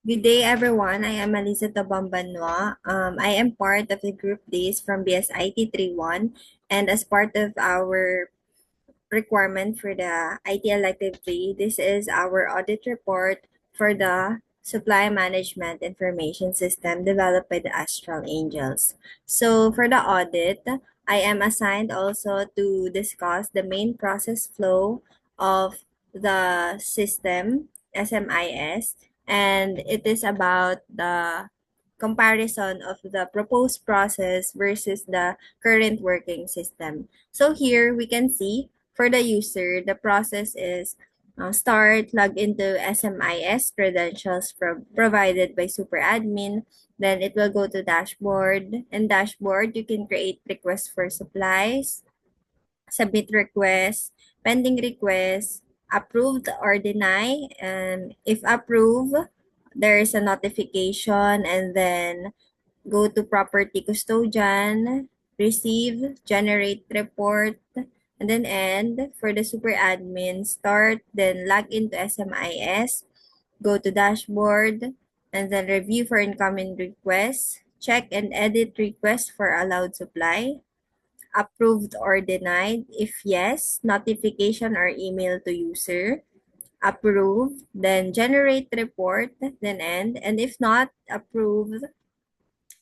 Good day, everyone. I am Alisa Tabambanwa. I am part of the group days from BSIT 31, and as part of our requirement for the IT elective 3, this is our audit report for the supply management information system developed by the Astral Angels. So for the audit, I am assigned also to discuss the main process flow of the system, SMIS, and it is about the comparison of the proposed process versus the current working system. So here we can see for the user, the process is start, log into SMIS credentials provided by SuperAdmin. Then it will go to dashboard. And dashboard, you can create requests for supplies, submit requests, pending requests, approved or deny. And if approved, there is a notification and then go to property custodian, receive, generate report, and then end for the super admin, start, then log into SMIS, go to dashboard, and then review for incoming requests, check and edit requests for allowed supply, approved or denied. If yes, notification or email to user, approved, then generate report, then end, and if not approved,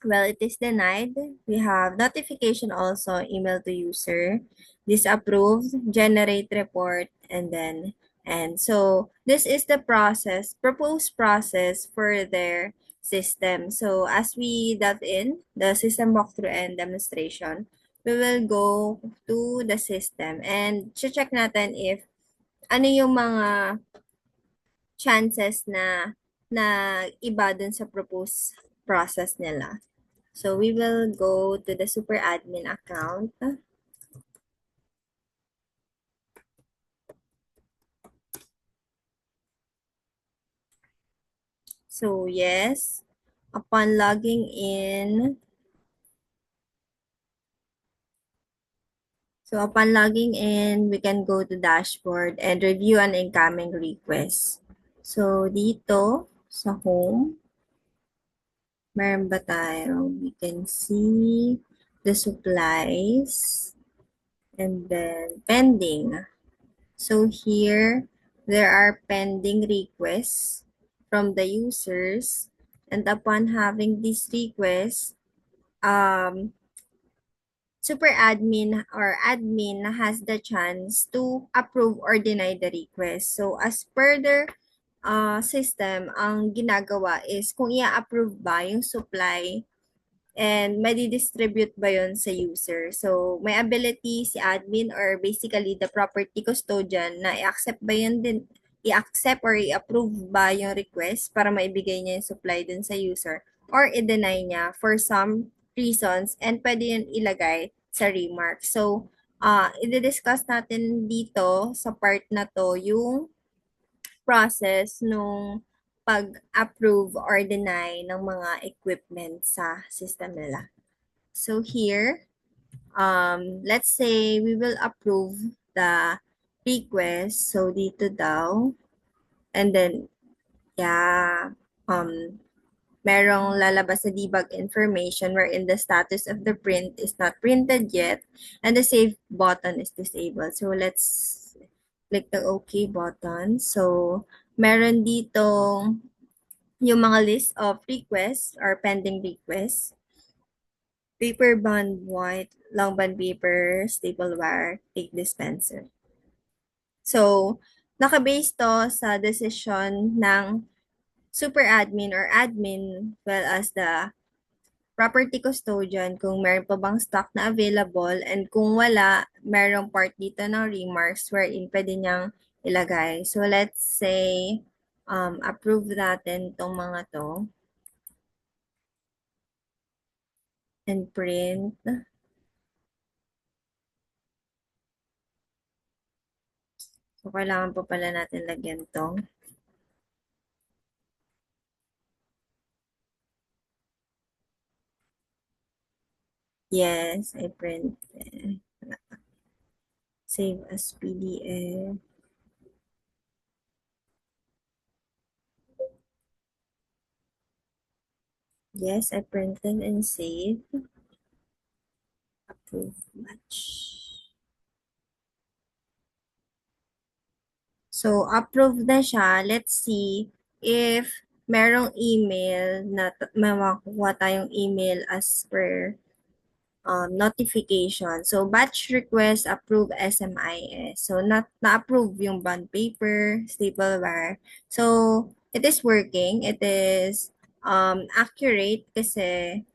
well, it is denied. We have notification also, email to user, disapproved, generate report, and then and so this is the process, proposed process for their system. So as we dive in the system walkthrough and demonstration, we will go to the system and check natin if ano yung mga chances na iba dun sa proposed process nila. So we will go to the super admin account. So yes, upon logging in, we can go to dashboard and review an incoming request. So dito sa home, meron ba tayo? We can see the supplies and then pending. So here, there are pending requests from the users, and upon having these requests, super admin or admin has the chance to approve or deny the request. So as per their system, ang ginagawa is kung i-approve ba yung supply and madi-distribute ba yun sa user. So, may ability si admin or basically the property custodian na i-accept ba yun din, i-accept or i-approve ba yung request para maibigay niya yung supply dun sa user or i-deny niya for some reasons and pwede yun ilagay sa remark. So, i-discuss natin dito sa part na to yung process nung pag-approve or deny ng mga equipment sa system nila. So here, let's say we will approve the request. So dito daw, and then, yeah, merong lalabas na debug information wherein the status of the print is not printed yet and the save button is disabled. So let's click the OK button. So meron dito yung mga list of requests or pending requests. Paper bond white, long bond paper, staple wire, ink dispenser. So, nakabase to sa decision ng super admin or admin well as the property custodian kung meron pa bang stock na available and kung wala, merong part dito ng remarks wherein pwede niyang ilagay. So, let's say, approve natin tong mga to and print. So, kailangan pa pala natin lagyan to. Yes, I printed. Save as PDF. Yes, I printed and saved. Approve batch. So, approved na siya. Let's see if merong email na makukuha tayong email as per notification. So, batch request approve SMIS. So, na-approve yung bond paper, stapleware. So, it is working. It is accurate kasi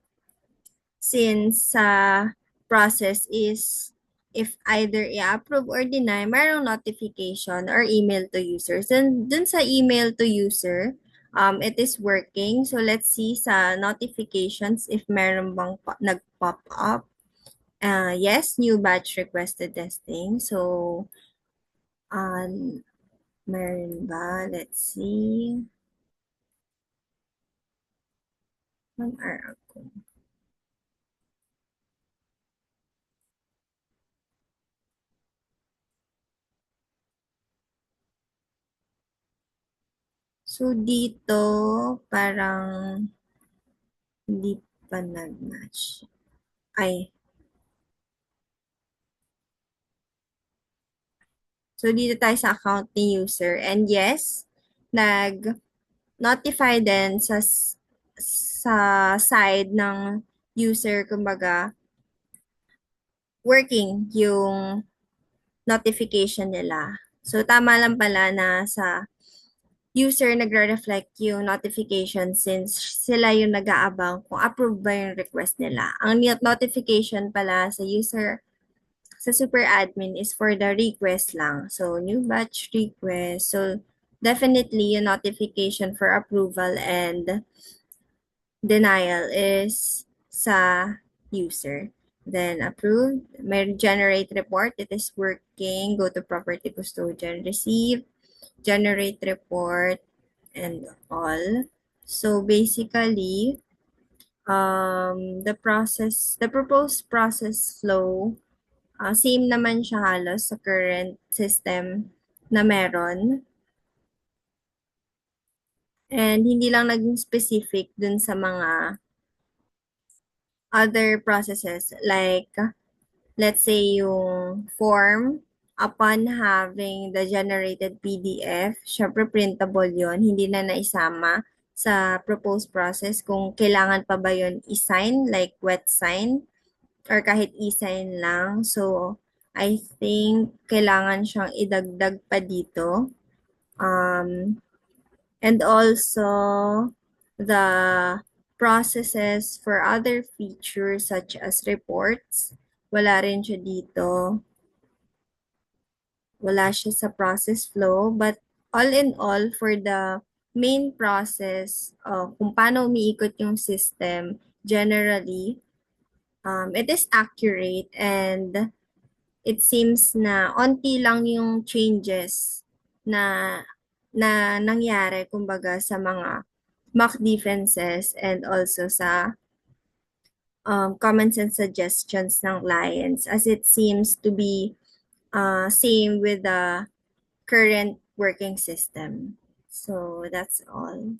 since sa process is if either i-approve or deny, mayroong notification or email to users. Then, dun sa email to user, it is working. So, let's see sa notifications if meron bang nag-pop up. Yes, new batch requested testing. So, meron ba? Let's see. 1 hour ago. So, dito, parang hindi pa nag-match. Ay, so dito tayo sa account ni user. And yes, nag-notify din sa side ng user, kumbaga, working yung notification nila. So, tama lang pala na sa user nagre-reflect yung notification since sila yung nag-aabang kung approve ba yung request nila. Ang notification pala sa user sa super admin is for the request lang. So, new batch request. So, definitely yung notification for approval and denial is sa user. Then, approved. May generate report. It is working. Go to property custodian. Receive. Generate report and all. So, basically, the proposed process flow, same naman siya halos sa current system na meron. And hindi lang naging specific dun sa mga other processes like let's say yung form upon having the generated PDF, syempre printable yon, hindi na naisama sa proposed process kung kailangan pa ba yon i-sign like wet sign or kahit e-sign lang. So, I think kailangan siyang idagdag pa dito. And also the processes for other features such as reports, wala rin siya dito. Wala siya sa process flow. But all in all, for the main process, kung paano umiikot yung system, generally, it is accurate and it seems na onti lang yung changes na nangyari kumbaga sa mga mock defenses and also sa comments and suggestions ng clients as it seems to be same with the current working system. So that's all.